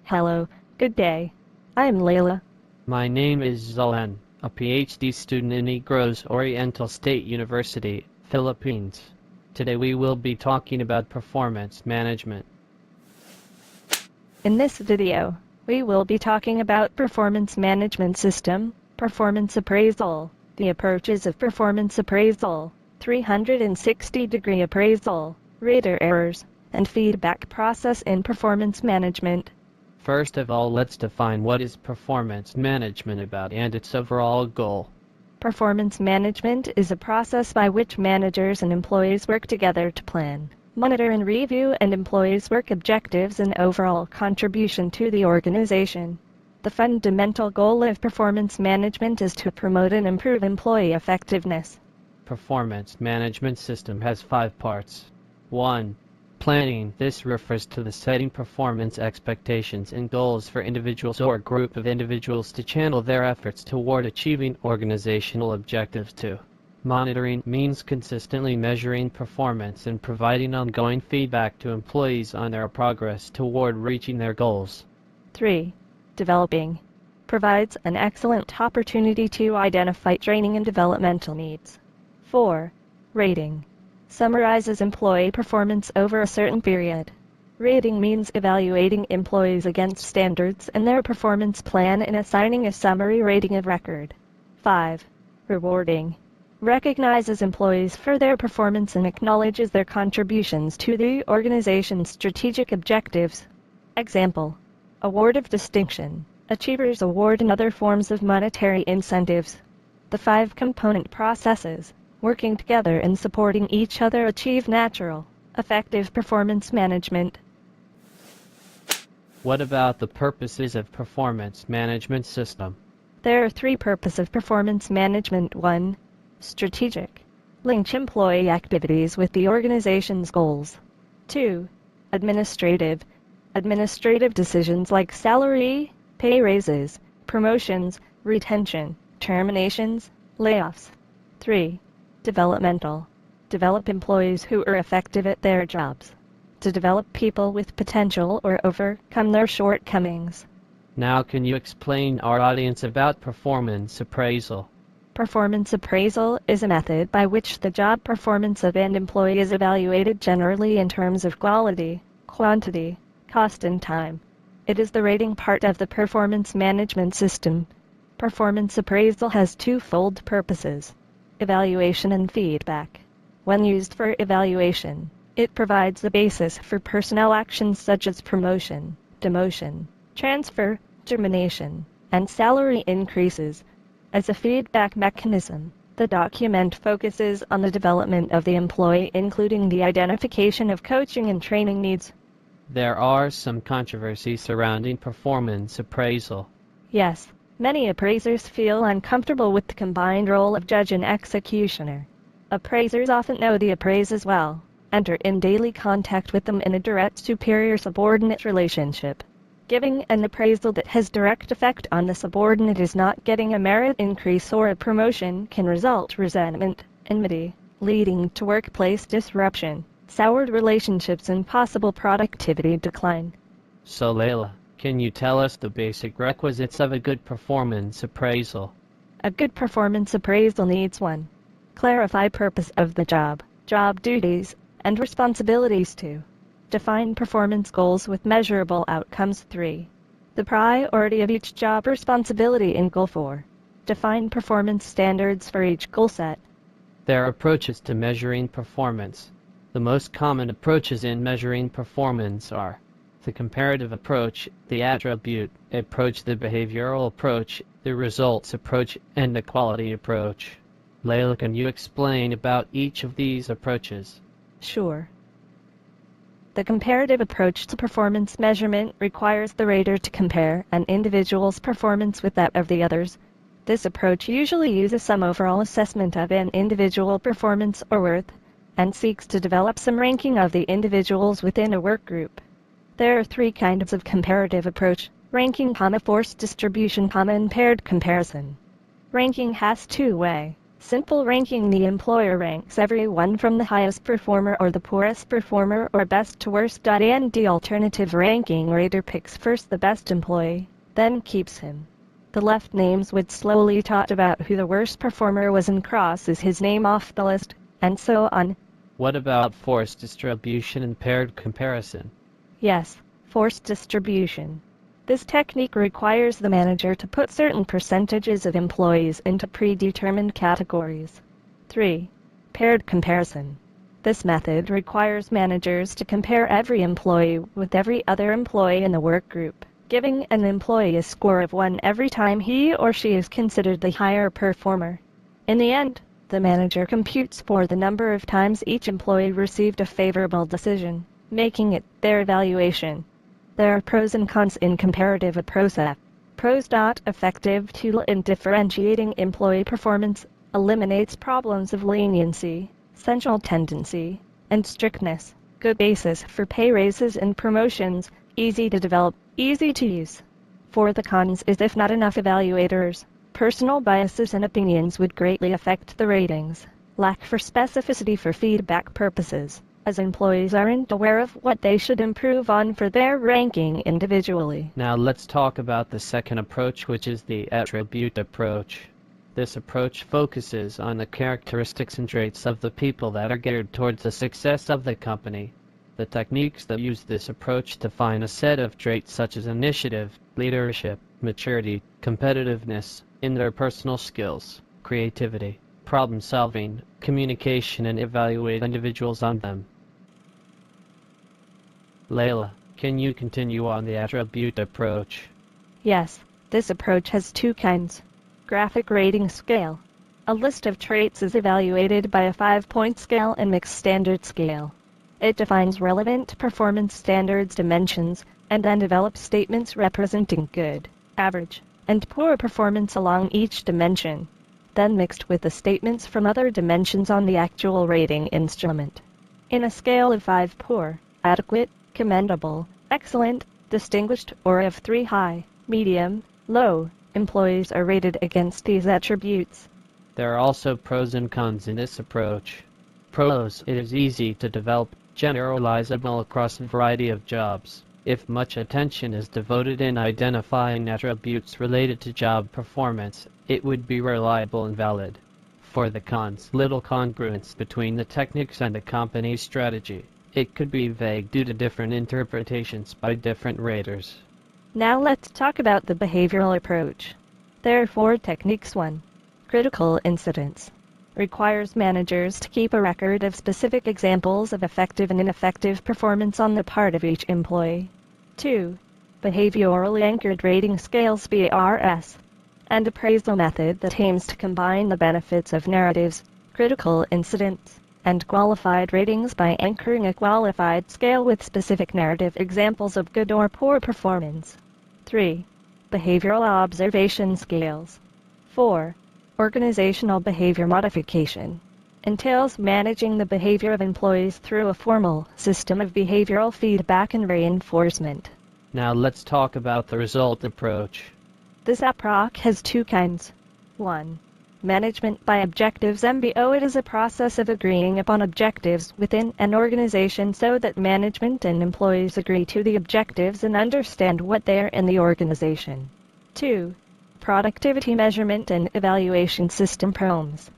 Hello, good day. I am Layla. My name is Zolan, a PhD student in Negros Oriental State University, Philippines. Today we will be talking about performance management. In this video, we will be talking about performance management system, performance appraisal, the approaches of performance appraisal, 360-degree appraisal, rater errors, and feedback process in performance management. First of all, let's define what is performance management about and its overall goal. Performance management is a process by which managers and employees work together to plan, monitor and review an employee's work objectives and overall contribution to the organization. The fundamental goal of performance management is to promote and improve employee effectiveness. Performance management system has 5 parts. 1. Planning. This refers to the setting performance expectations and goals for individuals or group of individuals to channel their efforts toward achieving organizational objectives. 2. Monitoring means consistently measuring performance and providing ongoing feedback to employees on their progress toward reaching their goals. 3. Developing provides an excellent opportunity to identify training and developmental needs. 4. Rating summarizes employee performance over a certain period. Rating means evaluating employees against standards and their performance plan and assigning a summary rating of record. 5. Rewarding recognizes employees for their performance and acknowledges their contributions to the organization's strategic objectives. Example: award of distinction, achievers award, and other forms of monetary incentives. The 5 component processes, working together and supporting each other, achieve natural, effective performance management. What about the purposes of performance management system? There are 3 purposes of performance management. 1. Strategic. Link employee activities with the organization's goals. 2. Administrative. Administrative decisions like salary, pay raises, promotions, retention, terminations, layoffs. 3. Developmental. Develop employees who are effective at their jobs. To develop people with potential or overcome their shortcomings. Now can you explain our audience about performance appraisal? Performance appraisal is a method by which the job performance of an employee is evaluated, generally in terms of quality, quantity, cost, and time. It is the rating part of the performance management system. Performance appraisal has twofold purposes: evaluation and feedback. When used for evaluation, it provides the basis for personnel actions such as promotion, demotion, transfer, termination, and salary increases. As a feedback mechanism, the document focuses on the development of the employee, including the identification of coaching and training needs. There are some controversies surrounding performance appraisal. Yes, many appraisers feel uncomfortable with the combined role of judge and executioner. Appraisers often know the appraised well, and are in daily contact with them in a direct superior-subordinate relationship. Giving an appraisal that has direct effect on the subordinate is not getting a merit increase or a promotion can result resentment, enmity, leading to workplace disruption, soured relationships, and possible productivity decline. So Layla, can you tell us the basic requisites of a good performance appraisal? A good performance appraisal needs 1. Clarify purpose of the job duties, and responsibilities. 2. Define performance goals with measurable outcomes. 3. The priority of each job responsibility in goal. 4. Define performance standards for each goal set. There are approaches to measuring performance. The most common approaches in measuring performance are the comparative approach, the attribute approach, the behavioral approach, the results approach, and the quality approach. Layla, can you explain about each of these approaches? Sure. The comparative approach to performance measurement requires the rater to compare an individual's performance with that of the others. This approach usually uses some overall assessment of an individual performance or worth, and seeks to develop some ranking of the individuals within a work group. There are 3 kinds of comparative approach: ranking, forced distribution, and paired comparison. Ranking has 2 ways. Simple ranking: the employer ranks everyone from the highest performer or the poorest performer or best to worst. And the alternative ranking: rater picks first the best employee, then keeps him. The left names would slowly talk about who the worst performer was and crosses his name off the list, and so on. What about forced distribution and paired comparison? Yes, forced distribution. This technique requires the manager to put certain percentages of employees into predetermined categories. 3. Paired comparison. This method requires managers to compare every employee with every other employee in the work group, giving an employee a score of 1 every time he or she is considered the higher performer. In the end, the manager computes for the number of times each employee received a favorable decision, making it their evaluation. There are pros and cons in comparative approach. Pros. Effective tool in differentiating employee performance, eliminates problems of leniency, central tendency, and strictness. Good basis for pay raises and promotions, easy to develop, easy to use. For the cons is if not enough evaluators, personal biases and opinions would greatly affect the ratings. Lack for specificity for feedback purposes, as employees aren't aware of what they should improve on for their ranking individually. Now let's talk about the second approach, which is the attribute approach. This approach focuses on the characteristics and traits of the people that are geared towards the success of the company. The techniques that use this approach define a set of traits such as initiative, leadership, maturity, competitiveness, interpersonal skills, creativity, problem solving, communication, and evaluate individuals on them. Layla, can you continue on the attribute approach? Yes, this approach has 2 kinds. Graphic rating scale. A list of traits is evaluated by a 5-point scale and mixed standard scale. It defines relevant performance standards dimensions, and then develops statements representing good, average, and poor performance along each dimension, then mixed with the statements from other dimensions on the actual rating instrument. In a scale of 5 poor, adequate, commendable, excellent, distinguished, or of 3 high, medium, low, employees are rated against these attributes. There are also pros and cons in this approach. Pros: it is easy to develop, generalizable across a variety of jobs. If much attention is devoted in identifying attributes related to job performance, it would be reliable and valid. For the cons: little congruence between the techniques and the company's strategy. It could be vague due to different interpretations by different raters. Now let's talk about the behavioral approach. There are 4 techniques. 1. Critical incidents. Requires managers to keep a record of specific examples of effective and ineffective performance on the part of each employee. 2. Behaviorally anchored rating scales (BRS), and appraisal method that aims to combine the benefits of narratives, critical incidents, and qualified ratings by anchoring a qualified scale with specific narrative examples of good or poor performance. 3. Behavioral observation scales. 4. Organizational behavior modification. Entails managing the behavior of employees through a formal system of behavioral feedback and reinforcement. Now let's talk about the result approach. This approach has 2 kinds. 1. Management by objectives (MBO). It is a process of agreeing upon objectives within an organization so that management and employees agree to the objectives and understand what they are in the organization. 2. Productivity measurement and evaluation system (PROMS).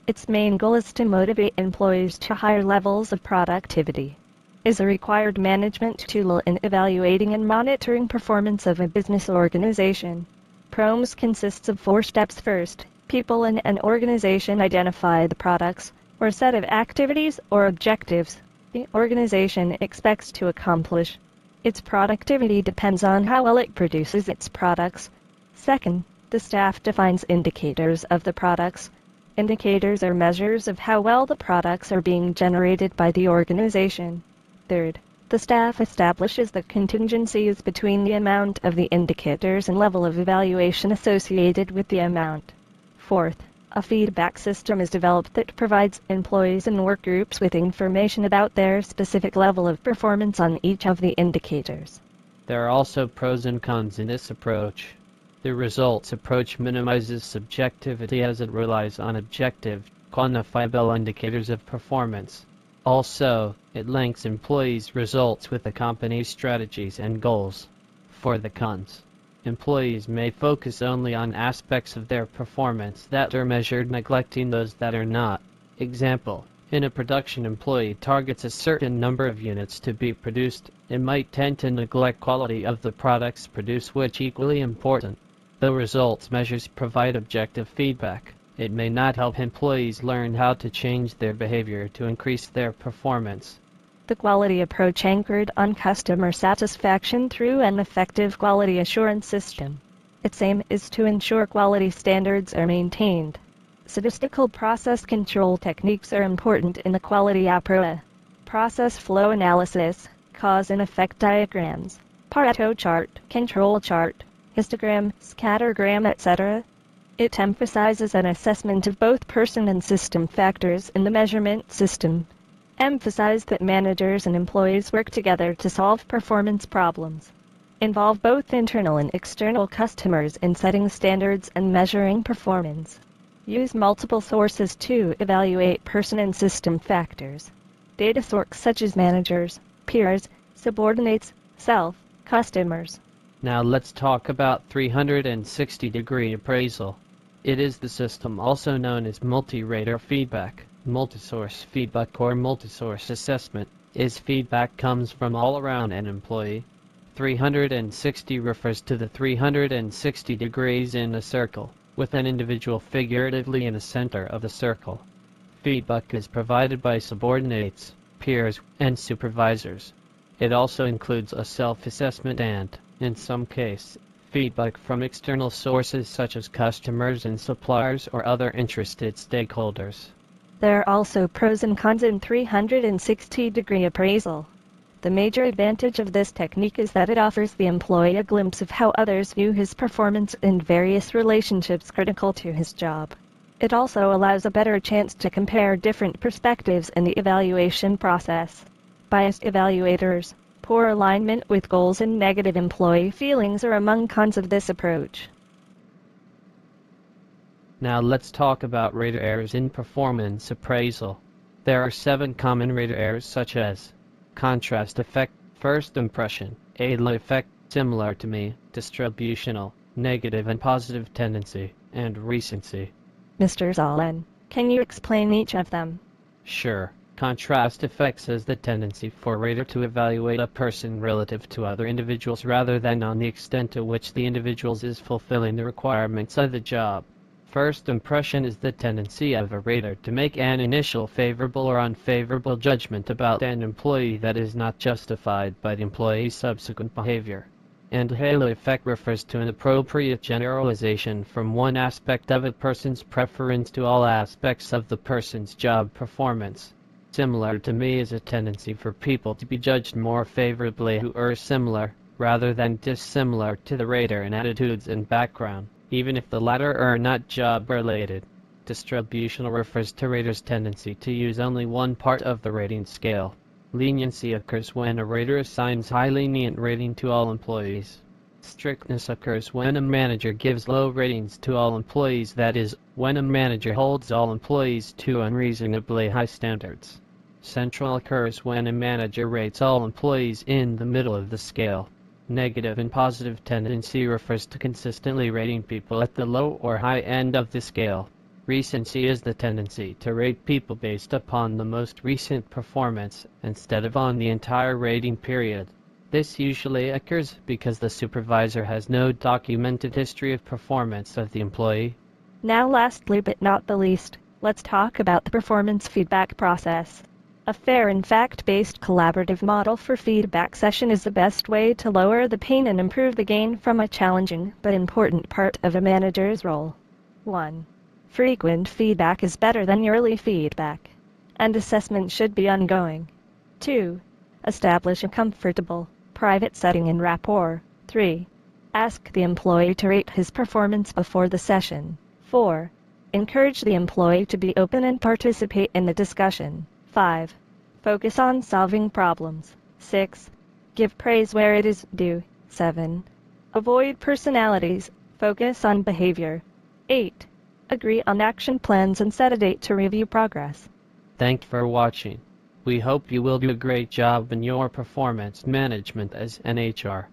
Its main goal is to motivate employees to higher levels of productivity. Is a required management tool in evaluating and monitoring performance of a business organization. PROMS consists of 4 steps. First, people in an organization identify the products, or set of activities or objectives, the organization expects to accomplish. Its productivity depends on how well it produces its products. Second, the staff defines indicators of the products. Indicators are measures of how well the products are being generated by the organization. Third, the staff establishes the contingencies between the amount of the indicators and level of evaluation associated with the amount. Fourth, a feedback system is developed that provides employees and work groups with information about their specific level of performance on each of the indicators. There are also pros and cons in this approach. The results approach minimizes subjectivity as it relies on objective, quantifiable indicators of performance. Also, it links employees' results with the company's strategies and goals. For the cons, employees may focus only on aspects of their performance that are measured, neglecting those that are not. Example: in a production employee targets a certain number of units to be produced, it might tend to neglect quality of the products produced, which equally important. Though results measures provide objective feedback, it may not help employees learn how to change their behavior to increase their performance. The quality approach anchored on customer satisfaction through an effective quality assurance system. Its aim is to ensure quality standards are maintained. Statistical process control techniques are important in the quality approach. Process flow analysis, cause and effect diagrams, Pareto chart, control chart, histogram, scattergram, etc. It emphasizes an assessment of both person and system factors in the measurement system. Emphasize that managers and employees work together to solve performance problems. Involve both internal and external customers in setting standards and measuring performance. Use multiple sources to evaluate person and system factors. Data sources such as managers, peers, subordinates, self, customers. Now let's talk about 360-degree appraisal. It is the system also known as multi-rater feedback, multi-source feedback, or multi-source assessment. Is feedback comes from all around an employee. 360 refers to the 360 degrees in a circle, with an individual figuratively in the center of the circle. Feedback is provided by subordinates, peers, and supervisors. It also includes a self-assessment and, in some cases, feedback from external sources such as customers and suppliers or other interested stakeholders. There are also pros and cons in 360-degree appraisal. The major advantage of this technique is that it offers the employee a glimpse of how others view his performance in various relationships critical to his job. It also allows a better chance to compare different perspectives in the evaluation process. Biased evaluators, poor alignment with goals, and negative employee feelings are among cons of this approach. Now let's talk about rater errors in performance appraisal. There are 7 common rater errors such as contrast effect, first impression, halo effect, similar to me, distributional, negative and positive tendency, and recency. Mr. Zahlen, can you explain each of them? Sure. Contrast effects is the tendency for a rater to evaluate a person relative to other individuals rather than on the extent to which the individual is fulfilling the requirements of the job. First impression is the tendency of a rater to make an initial favorable or unfavorable judgment about an employee that is not justified by the employee's subsequent behavior. And halo effect refers to an appropriate generalization from one aspect of a person's preference to all aspects of the person's job performance. Similar to me is a tendency for people to be judged more favorably who are similar, rather than dissimilar to the rater in attitudes and background, even if the latter are not job-related. Distributional refers to raters' tendency to use only one part of the rating scale. Leniency occurs when a rater assigns high lenient rating to all employees. Strictness occurs when a manager gives low ratings to all employees, that is, when a manager holds all employees to unreasonably high standards. Central occurs when a manager rates all employees in the middle of the scale. Negative and positive tendency refers to consistently rating people at the low or high end of the scale. Recency is the tendency to rate people based upon the most recent performance instead of on the entire rating period. This usually occurs because the supervisor has no documented history of performance of the employee. Now, lastly but not the least, let's talk about the performance feedback process. A fair and fact-based collaborative model for feedback session is the best way to lower the pain and improve the gain from a challenging but important part of a manager's role. 1. Frequent feedback is better than yearly feedback, and assessment should be ongoing. 2. Establish a comfortable, private setting and rapport. 3. Ask the employee to rate his performance before the session. 4. Encourage the employee to be open and participate in the discussion. 5. Focus on solving problems. 6. Give praise where it is due. 7. Avoid personalities. Focus on behavior. 8. Agree on action plans and set a date to review progress. Thanks for watching. We hope you will do a great job in your performance management as an HR.